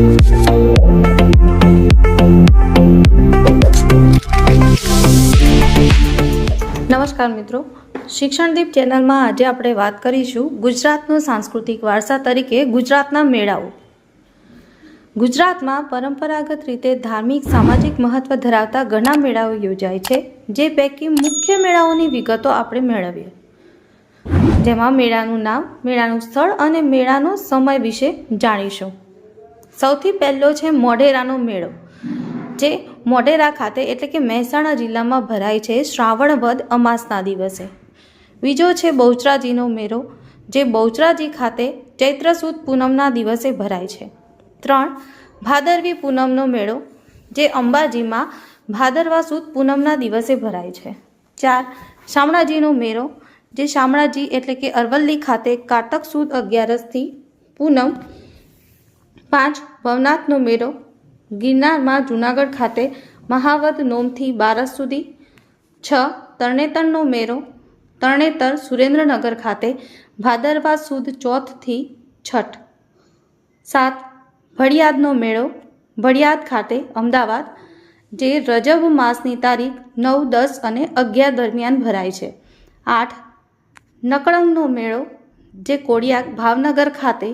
નમસ્કાર મિત્રો, શિક્ષણદીપ ચેનલમાં આજે આપણે વાત કરીશું ગુજરાતનો સાંસ્કૃતિક વારસા તરીકે ગુજરાતના મેળાઓ। ગુજરાતમાં પરંપરાગત રીતે ધાર્મિક સામાજિક મહત્વ ધરાવતા ઘણા મેળાઓ યોજાય છે, જે પૈકી મુખ્ય મેળાઓની વિગતો આપણે મેળવીએ, જેમાં મેળાનું નામ, મેળાનું સ્થળ અને મેળાનો સમય વિશે જાણીશું। સૌથી પહેલો છે મોઢેરાનો મેળો, જે મોઢેરા ખાતે એટલે કે મહેસાણા જિલ્લામાં ભરાય છે શ્રાવણ વદ અમાસના દિવસે। બીજો છે બહુચરાજીનો મેળો, જે બહુચરાજી ખાતે ચૈત્ર સુદ પૂનમના દિવસે ભરાય છે। 3 ભાદરવી પૂનમનો મેળો, જે અંબાજીમાં ભાદરવા સુદ પૂનમના દિવસે ભરાય છે। 4 શામળાજીનો મેળો, જે શામળાજી એટલે કે અરવલ્લી ખાતે કારતક સુદ 11થી પૂનમ। 5 ભવનાથનો મેળો, ગિરનારમાં જૂનાગઢ ખાતે મહાવદ નોમથી બારસ સુધી। 6 તરણેતરનો મેળો, તરણેતર સુરેન્દ્રનગર ખાતે ભાદરવા સુદ ચોથથી છઠ। 7 ભળિયાદનો મેળો, ભળિયાદ ખાતે અમદાવાદ, જે રજબ માસની તારીખ 9, 10 અને 11 દરમિયાન ભરાય છે। 8 નકળંગનો મેળો, જે કોડિયાક ભાવનગર ખાતે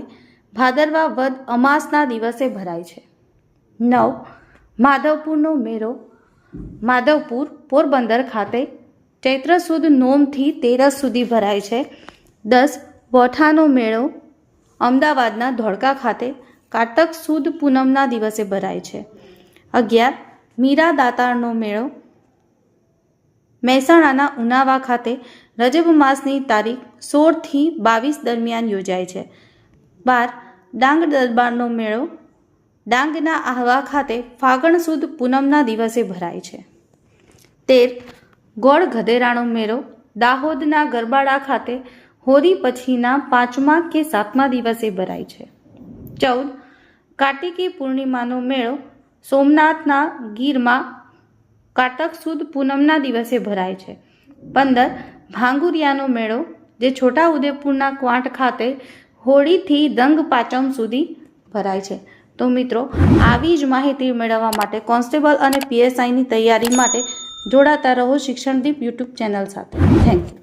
ભાદરવા વદ અમાસના દિવસે ભરાય છે। 9 માધવપુરનો મેળો, માધવપુર પોરબંદર ખાતે ચૈત્ર સુદ નોમથી 13 સુધી ભરાય છે। 10 બોઠાનો મેળો, અમદાવાદના ધોળકા ખાતે કારતક સુદ પૂનમના દિવસે ભરાય છે। 11 મીરા દાતારનો મેળો, મહેસાણાના ઉનાવા ખાતે રજબ માસની તારીખ 16થી 22 દરમિયાન યોજાય છે। 12 ડાંગ દરબારનો મેળો, ડાંગના આહવા ખાતે ફાગણ સુદ પૂનમના દિવસે ભરાય છે। 13 ગોળ ગધેરાનો મેળો, દાહોદના ગરબાડા ખાતે હોળી પછીના 5મા કે 7મા દિવસે ભરાય છે। 14 કાર્તિકી પૂર્ણિમાનો મેળો, સોમનાથના ગીરમાં કારતક સુદ પૂનમના દિવસે ભરાય છે। 15 ભાંગુરિયાનો મેળો, જે છોટાઉદેપુરના ક્વાંટ ખાતે હોળીથી દંગ પાંચમ સુધી ભરાય છે। તો મિત્રો, આવી જ માહિતી મેળવવા માટે કોન્સ્ટેબલ અને PSIની તૈયારી માટે જોડાતા રહો શિક્ષણદીપ યુટ્યુબ ચેનલ સાથે। Thank you.